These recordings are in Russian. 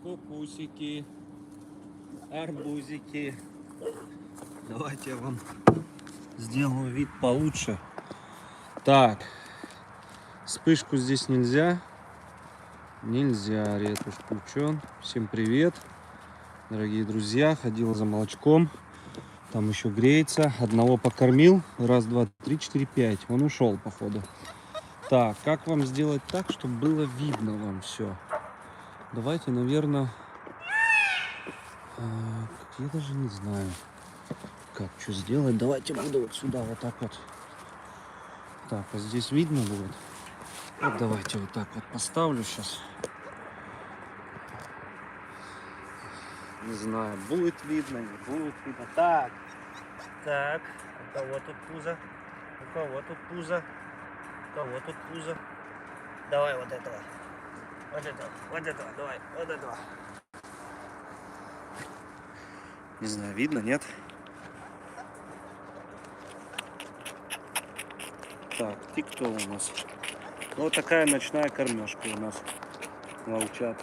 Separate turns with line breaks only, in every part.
кукусики, арбузики. Давайте я вам сделаю вид получше. Так, вспышку здесь нельзя. Нельзя, ретушь включен. Всем привет, дорогие друзья. Ходил за молочком. Там еще греется. Одного покормил. Раз, два, три, четыре, пять. Он ушел, походу. Так, как вам сделать так, чтобы было видно вам все? Давайте, наверное, я даже не знаю, как что сделать. Давайте буду вот сюда вот так вот. Так, а здесь видно будет? Вот давайте вот так вот поставлю сейчас. Не знаю, будет видно, не будет видно. Так, так, у кого тут пузо? У кого тут пузо? У кого тут пузо? Давай вот этого. Вот этого, давай, вот этого. Не знаю, видно, нет? Так, и кто у нас? Вот такая ночная кормежка у нас. Волчат.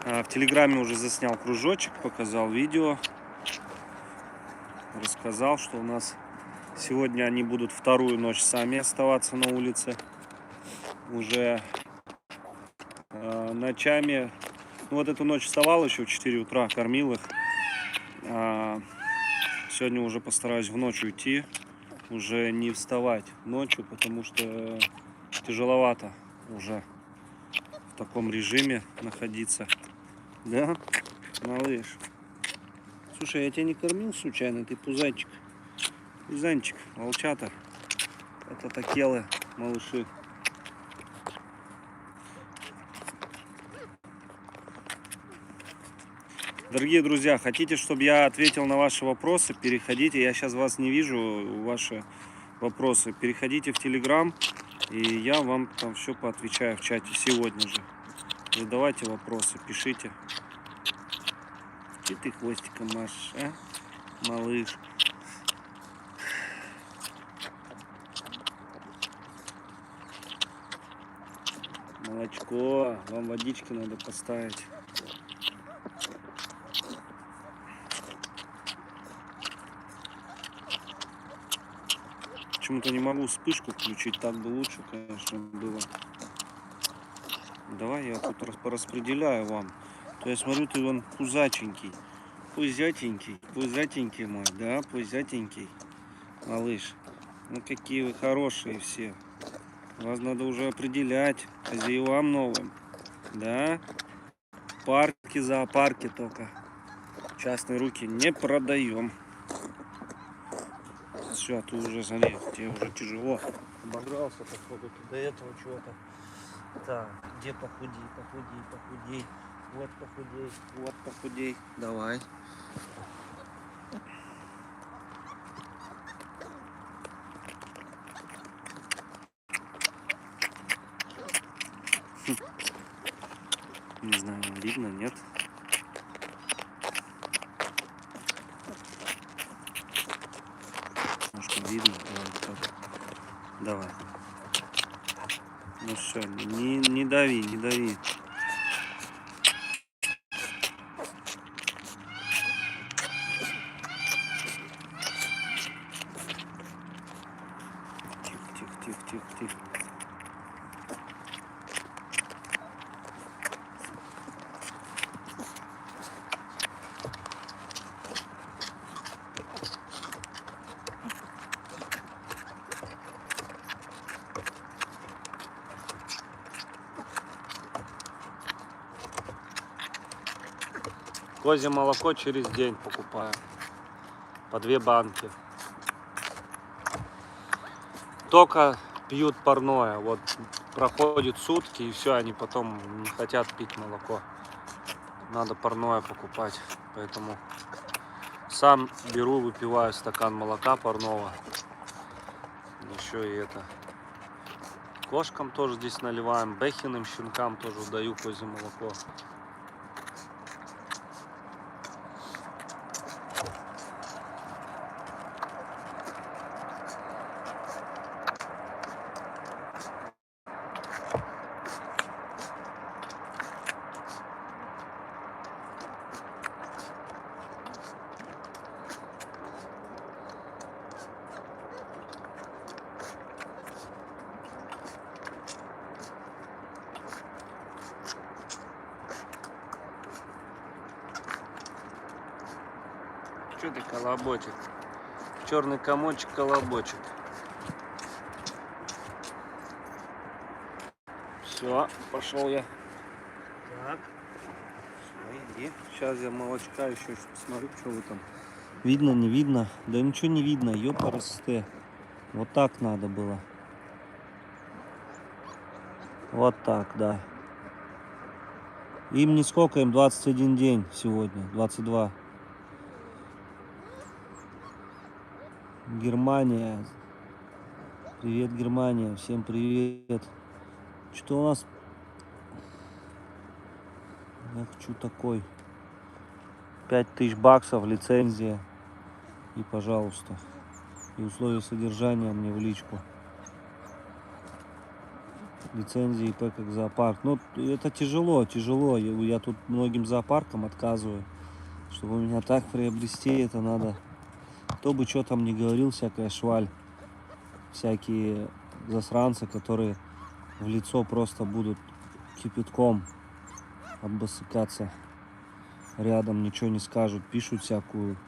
В Телеграме уже заснял кружочек, показал видео. Рассказал, что у нас сегодня они будут вторую ночь сами оставаться на улице. Уже ночами, ну вот эту ночь вставал еще в 4 утра, кормил их. Сегодня уже постараюсь в ночь уйти, уже не вставать ночью, потому что тяжеловато уже в таком режиме находиться. Да, малыш? Слушай, я тебя не кормил случайно, ты пузанчик. Пузанчик, волчата. Это такелы, малыши. Дорогие друзья, хотите, чтобы я ответил на ваши вопросы, переходите, я сейчас вас не вижу, ваши вопросы, переходите в Телеграм, и я вам там все поотвечаю в чате сегодня же. Задавайте вопросы, пишите. И ты хвостиком машешь, а, малыш? Молочко, вам водички надо поставить. Почему-то не могу вспышку включить, так бы лучше, конечно, было. Давай я тут пораспределяю вам. То я смотрю, ты вон пузатенький, пузатенький мой, да, пузатенький, малыш. Ну какие вы хорошие все. Вас надо уже определять хозяевам новым, да. Парки, зоопарки только. Частные руки не продаем. Все, ты уже, смотри, тебе уже тяжело. Обожрался, походу, ты до этого чего-то. Так, где похудей, похудей, похудей. Вот похудей, вот похудей. Давай. Не знаю, видно, нет? Может, видно? Давай. Ну все, не дави, не дави. Тихо. Козье молоко через день покупаю. По 2 банки. Только пьют парное. Вот проходит сутки, и все, они потом не хотят пить молоко. Надо парное покупать. Поэтому сам беру, выпиваю стакан молока парного. Еще и это. Кошкам тоже здесь наливаем. Бэхиным щенкам тоже даю козье молоко. Что ты, колобочек? Черный комочек, колобочек. Все, пошел я. Так. Все, иди. Сейчас я молочка еще посмотрю, что вы там. Видно, не видно? Да ничего не видно, ёпарасте. Вот так надо было. Вот так, да. Им нисколько, им 21 день сегодня, 22. Германия. Привет, Германия. Всем привет. Что у нас? Я хочу такой. 5000 баксов, лицензия. И, пожалуйста. И условия содержания мне в личку. Лицензии ИП как зоопарк. Ну, это тяжело. Я тут многим зоопаркам отказываю. Чтобы у меня так приобрести, это надо. Кто бы что там ни говорил, всякая шваль. Всякие засранцы, которые в лицо просто будут кипятком обосыкаться. Рядом ничего не скажут, пишут всякую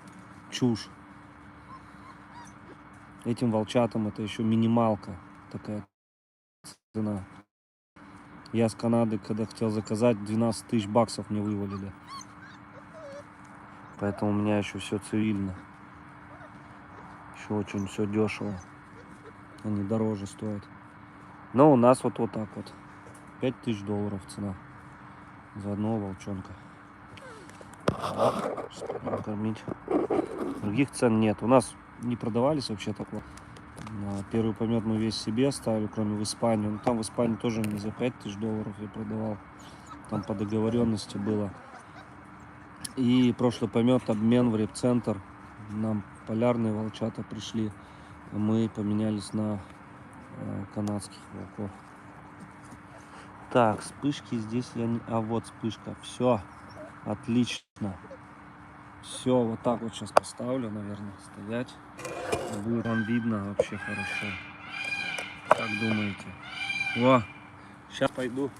чушь. Этим волчатам это еще минималка такая цена. Я с Канады, когда хотел заказать, 12 000 баксов мне вывалили. Поэтому у меня еще все цивильно. Еще очень все дешево. Они дороже стоят. Но у нас вот так вот. $5000 цена за одного волчонка. Чтобы кормить. Других цен нет. У нас не продавались вообще такого. Первый помет мы весь себе оставили, кроме в Испании. Но там в Испании тоже не за $5000 я продавал. Там по договоренности было. И прошлый помет, обмен в репцентр. Нам полярные волчата пришли. А мы поменялись на канадских волков. Так, вспышки здесь я не... А вот вспышка. Все. Отлично. Все, вот так вот сейчас поставлю, наверное, стоять. Будет вам видно вообще хорошо. Как думаете? О, сейчас пойду.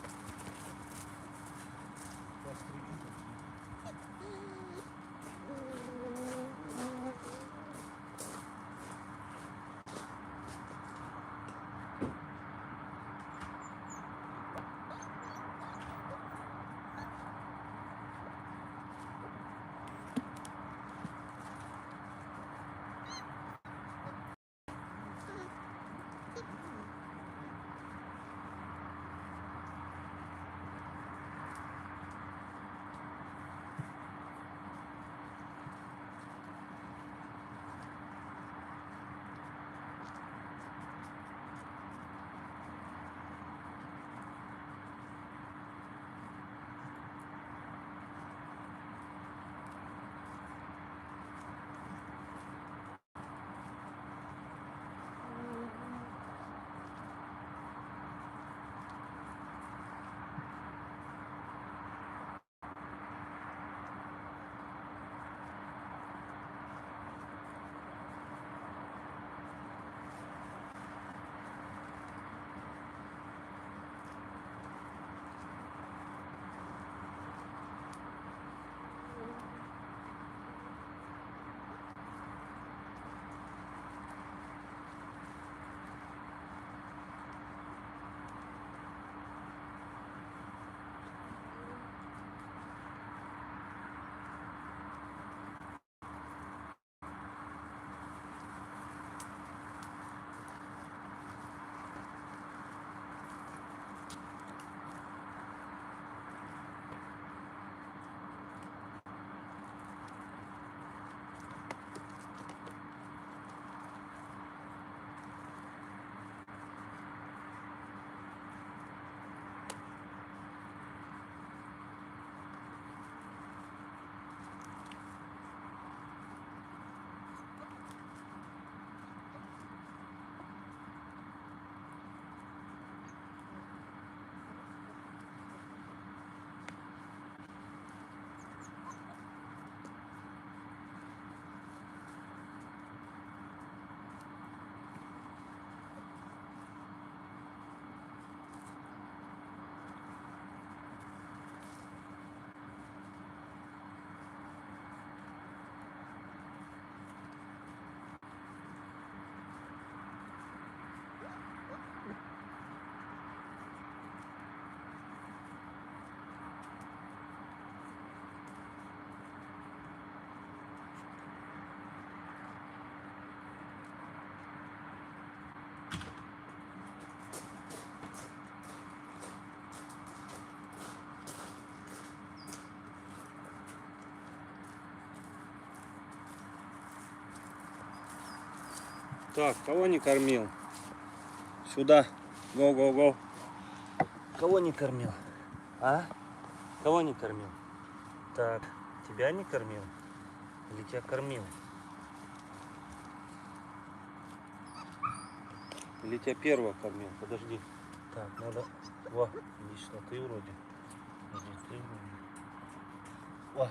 Так, кого не кормил? Сюда. Го-го-го. Кого не кормил? А? Кого не кормил? Так, тебя не кормил? Или тебя кормил? Или тебя первого кормил? Подожди. Так, надо... Во, иди сюда, ты вроде. Иди, ты вроде. О,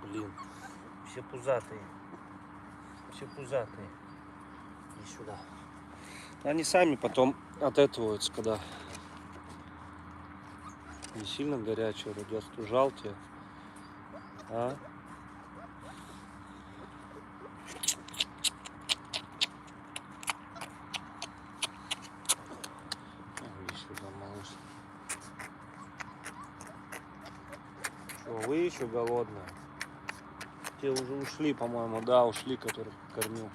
блин. Все пузатые. Все пузатые. Иди сюда. Они сами потом отэтываются, когда не сильно горячие, вроде остужал тебя. А? Иди сюда, малыш. Что, вы еще голодные? Те уже ушли, по-моему, да, ушли, которых кормил.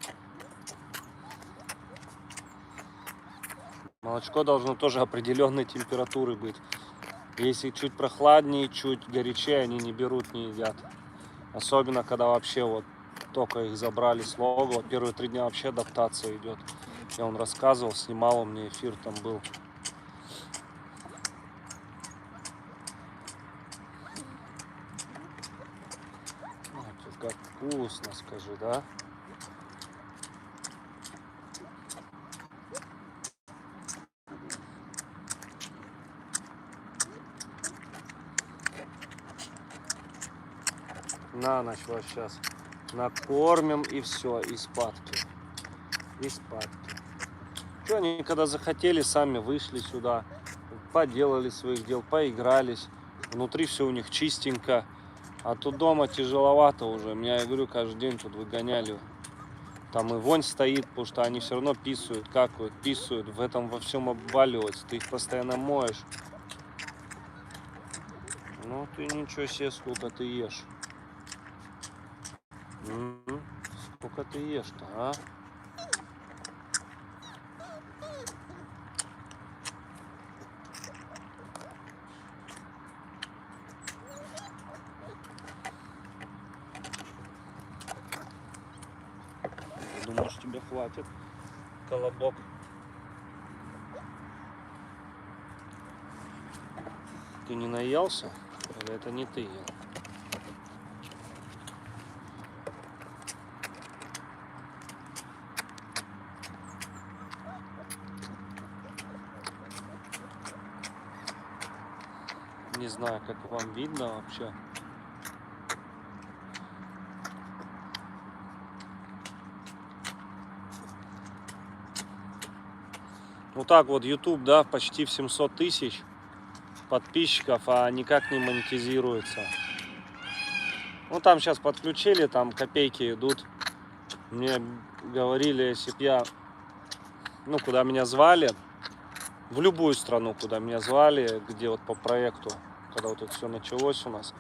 Молочко должно тоже определенной температуры быть. Если чуть прохладнее, чуть горячее, они не берут, не едят. Особенно, когда вообще вот только их забрали с лога. Первые 3 дня вообще адаптация идет. Я он рассказывал, снимал, у меня эфир там был. Вот, как вкусно, скажи, да? На ночь вот сейчас накормим и все, и спадки. И спадки. Что они, когда захотели, сами вышли сюда, поделали своих дел, поигрались. Внутри все у них чистенько. А тут дома тяжеловато уже. Меня, я говорю, каждый день тут выгоняли. Там и вонь стоит, потому что они все равно писают, какают, писают. В этом во всем обваливаются. Ты их постоянно моешь. Ну ты ничего себе, сколько ты ешь. Сколько ты ешь-то, а? Думаешь, тебе хватит? Колобок. Ты не наелся? Или это не ты ел? Не знаю, как вам видно вообще. Ну так вот, YouTube, да, почти в 700 тысяч подписчиков, а никак не монетизируется. Ну там сейчас подключили, там копейки идут. Мне говорили, если б я, ну куда меня звали, в любую страну, куда меня звали, где вот по проекту, когда вот это все началось у нас,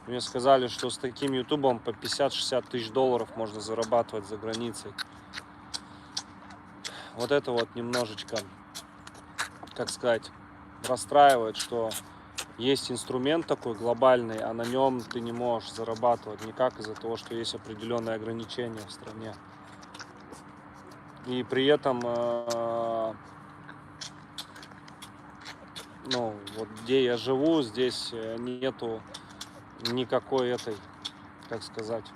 мне сказали, что с таким ютубом по 50-60 тысяч долларов можно зарабатывать за границей. Вот это вот немножечко, как сказать, расстраивает, что есть инструмент такой глобальный, а на нем ты не можешь зарабатывать никак из-за того, что есть определенные ограничения в стране. И при этом, ну, вот где я живу, здесь нету никакой этой, как сказать.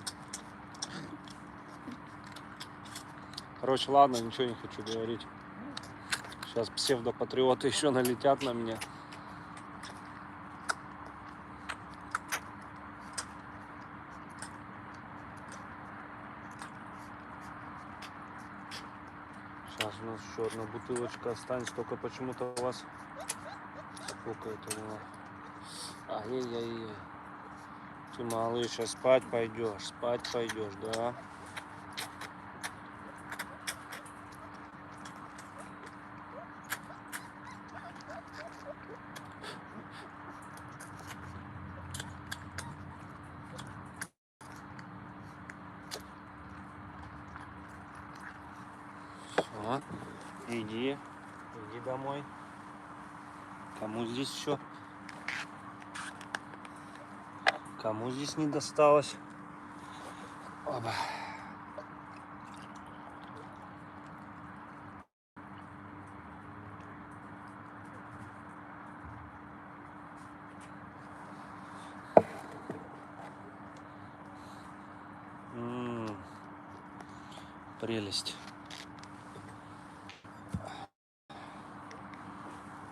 Короче, ладно, ничего не хочу говорить. Сейчас псевдопатриоты еще налетят на меня. Сейчас у нас еще одна бутылочка останется, только почему-то у вас... Сколько это было? Ай-яй-яй. Ты, малыш, сейчас спать пойдешь, да? Все, иди домой. Кому здесь еще? Кому здесь не досталось? Оба. прелесть.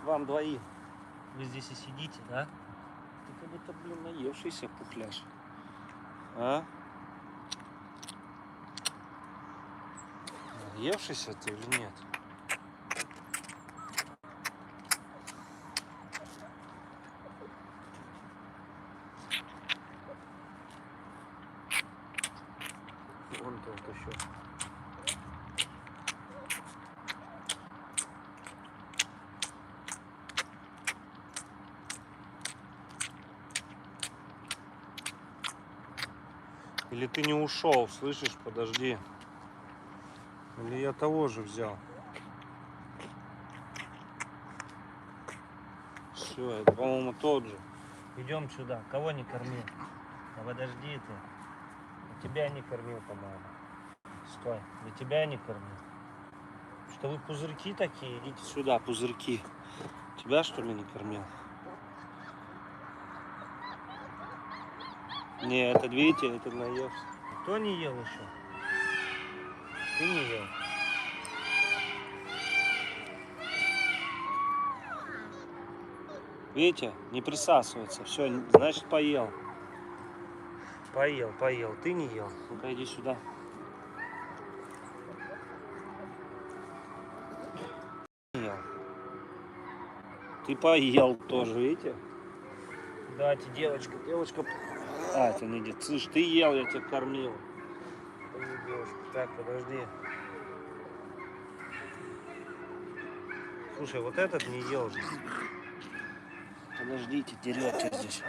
Вам двоим. Вы здесь и сидите, да? Ты как будто, блин, наевшийся пухляш. А? Наевшийся ты или нет? Вон тут еще. Или ты не ушел, слышишь? Подожди. Или я того же взял. Все, это, по-моему, тот же. Идем сюда. Кого не кормил? А подожди ты. Тебя не кормил, по-моему. Стой. Я тебя не кормил. Что вы пузырьки такие? Идите сюда, пузырьки. Тебя, что ли, не кормил? Не, это, видите, это наелся. Кто не ел еще? Ты не ел. Видите, не присасывается. Все, значит, поел. Поел. Ты не ел. Ну-ка, иди сюда. Не ел. Ты поел тоже, видите? Давайте, девочка. А, это не девочка. Слышь, ты ел, я тебя кормил. Это не девочка. Так, подожди. Слушай, вот этот не ел же. Подождите, дерётся здесь.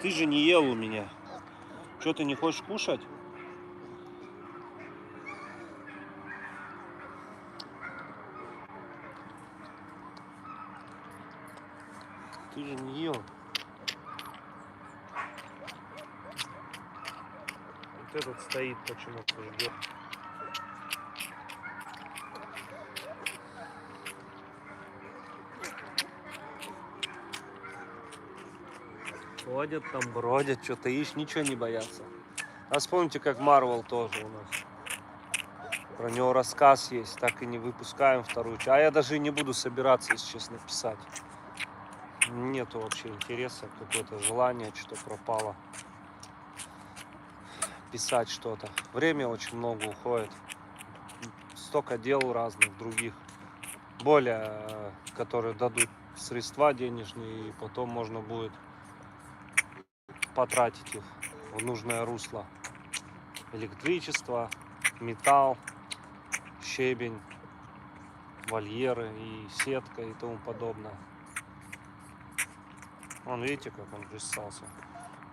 Ты же не ел у меня. Что, ты не хочешь кушать? Ты же не ел. Вот этот стоит почему-то ждет. Ходят там, бродят, что-то ищут, ничего не боятся. А вспомните, как Марвел тоже у нас. Про него рассказ есть, так и не выпускаем вторую часть. А я даже и не буду собираться, если честно, писать. Нету вообще интереса, какое-то желание, что пропало. Писать что-то. Время очень много уходит. Столько дел разных других. Более, которые дадут средства денежные, и потом можно будет потратить их в нужное русло. Электричество, металл, щебень, вольеры и сетка и тому подобное. Вон, видите, как он присосался.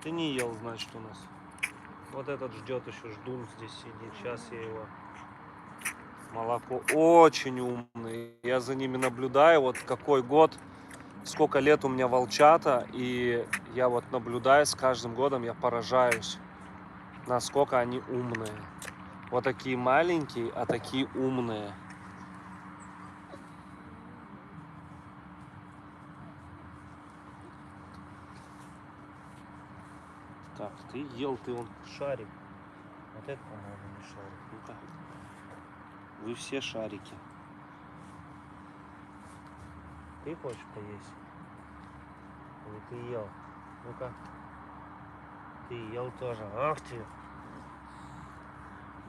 Ты не ел, значит, у нас. Вот этот ждет еще, ждун здесь сидит. Сейчас я его... Молоко очень умный. Я за ними наблюдаю. Вот какой год, сколько лет у меня волчата. И я вот наблюдаю, с каждым годом я поражаюсь, насколько они умные. Вот такие маленькие, а такие умные. Так, ты ел, ты он шарик. Вот это, по-моему, не шарик. Ну-ка. Вы все шарики. Ты хочешь поесть? Или ты ел? Ну-ка. Ты ел тоже. Ах ты.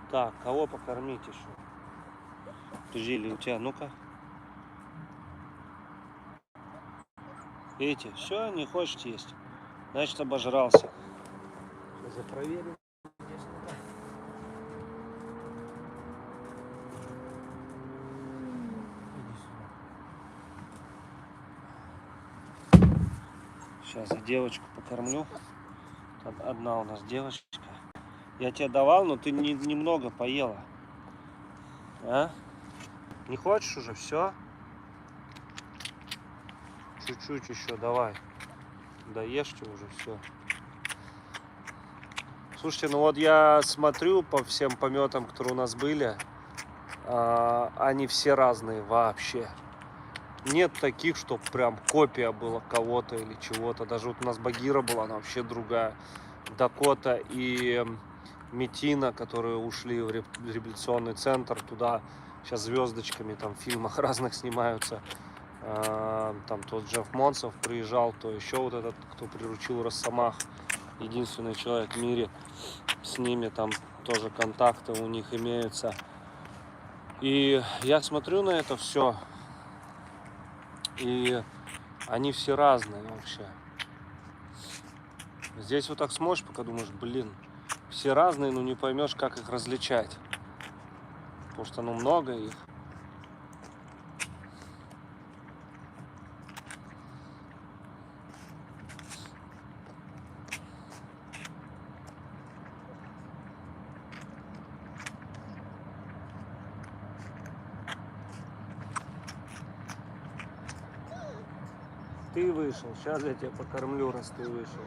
Так, кого покормить еще? Жили у тебя, ну-ка. Видите, все, не хочешь есть. Значит, обожрался. Сейчас я проверю. Сейчас я девочку покормлю. Там одна у нас девочка. Я тебе давал, но ты немного поела. А? Не хочешь уже? Все? Чуть-чуть еще давай. Доешьте уже все. Слушайте, ну вот я смотрю по всем пометам, которые у нас были. Они все разные вообще. Нет таких, что прям копия была кого-то или чего-то. Даже вот у нас Багира была, она вообще другая. Дакота и Митина, которые ушли в реабилитационный центр, туда сейчас звездочками там в фильмах разных снимаются. Там тот Джефф Монсов приезжал, то еще вот этот, кто приручил Росомах, единственный человек в мире, с ними там тоже контакты у них имеются. И я смотрю на это все, и они все разные вообще. Здесь вот так смотришь, пока думаешь, блин, все разные, но не поймешь, как их различать. Потому что, ну, много их. Ты вышел, сейчас я тебя покормлю, раз ты вышел.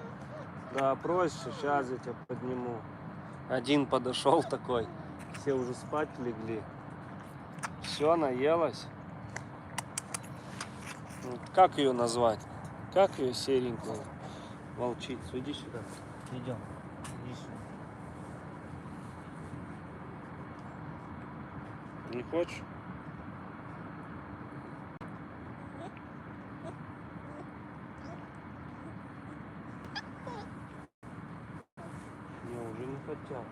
Да, проще, сейчас я тебя подниму. Один подошел такой, все уже спать легли. Все, наелась. Как ее назвать? Как ее серенькую? Волчицу, иди сюда. Идем. Иди сюда. Не хочешь? Не, уже не хотят.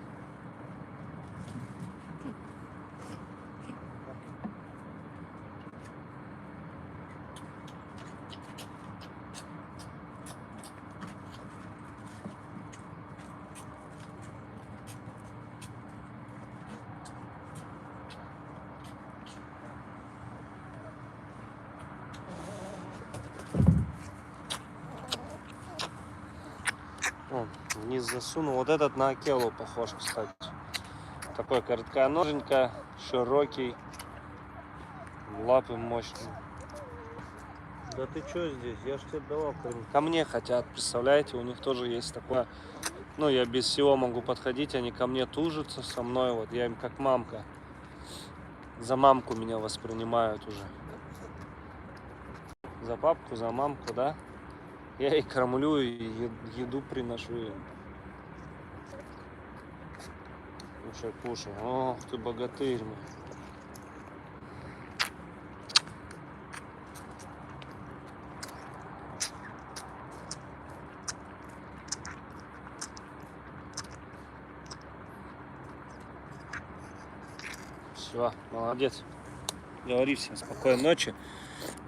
О, вниз засунул. Вот этот на Акелу похож, кстати. Такой коротконоженько, широкий, лапы мощные. Да ты чё здесь? Я ж тебе давал кормить. Ко мне хотят, представляете, у них тоже есть такое. Ну, я без всего могу подходить, они ко мне тужатся со мной, вот я им как мамка. За мамку меня воспринимают уже. За папку, за мамку, да? Я и кормлю, и еду приношу им. Кушай, кушай. Ох, ты богатырь мой. Все, молодец. Говори всем спокойной ночи.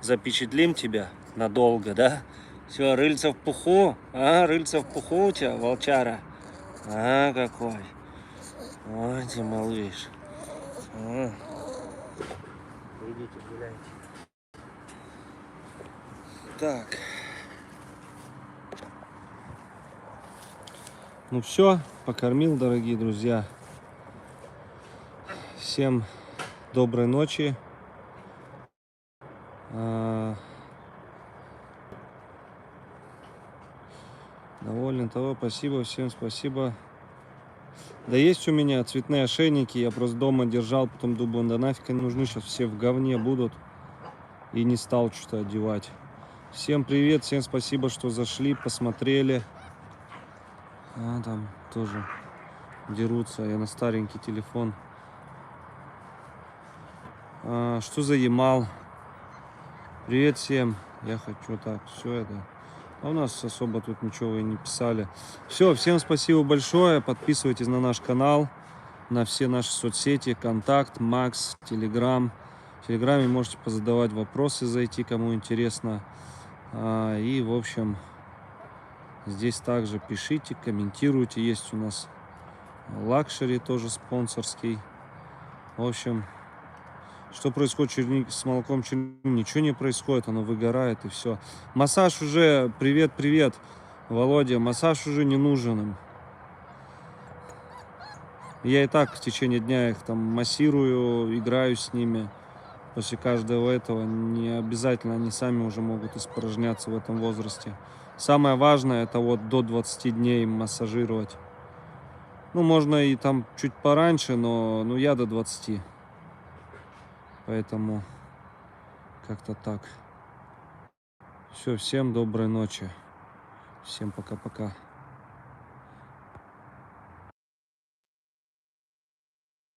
Запечатлим тебя надолго, да? Все, рыльца в пуху. А, рыльца в пуху у тебя, волчара. А, какой. Ой, ты малыш. А. Идите, гуляйте. Так. Ну все, покормил, дорогие друзья. Всем доброй ночи. Доволен того, спасибо, всем спасибо. Да есть у меня цветные ошейники, я просто дома держал, потом думаю, да нафиг они нужны, сейчас все в говне будут. И не стал что-то одевать. Всем привет, всем спасибо, что зашли, посмотрели. Там тоже дерутся, я на старенький телефон. Что за Ямал? Привет всем, я хочу так, все это. А у нас особо тут ничего и не писали. Все, всем спасибо большое. Подписывайтесь на наш канал, на все наши соцсети, Контакт, Макс, Телеграм. В Телеграме можете позадавать вопросы, зайти, кому интересно. И, в общем, здесь также пишите, комментируйте. Есть у нас лакшери, тоже спонсорский. В общем, что происходит с молоком черники? Ничего не происходит, оно выгорает и все. Массаж уже, привет, Володя, массаж уже не нужен им. Я и так в течение дня их там массирую, играю с ними. После каждого этого не обязательно они сами уже могут испражняться в этом возрасте. Самое важное это вот до 20 дней массажировать. Ну, можно и там чуть пораньше, но я до 20. Поэтому как-то так. Все, всем доброй ночи. Всем пока-пока.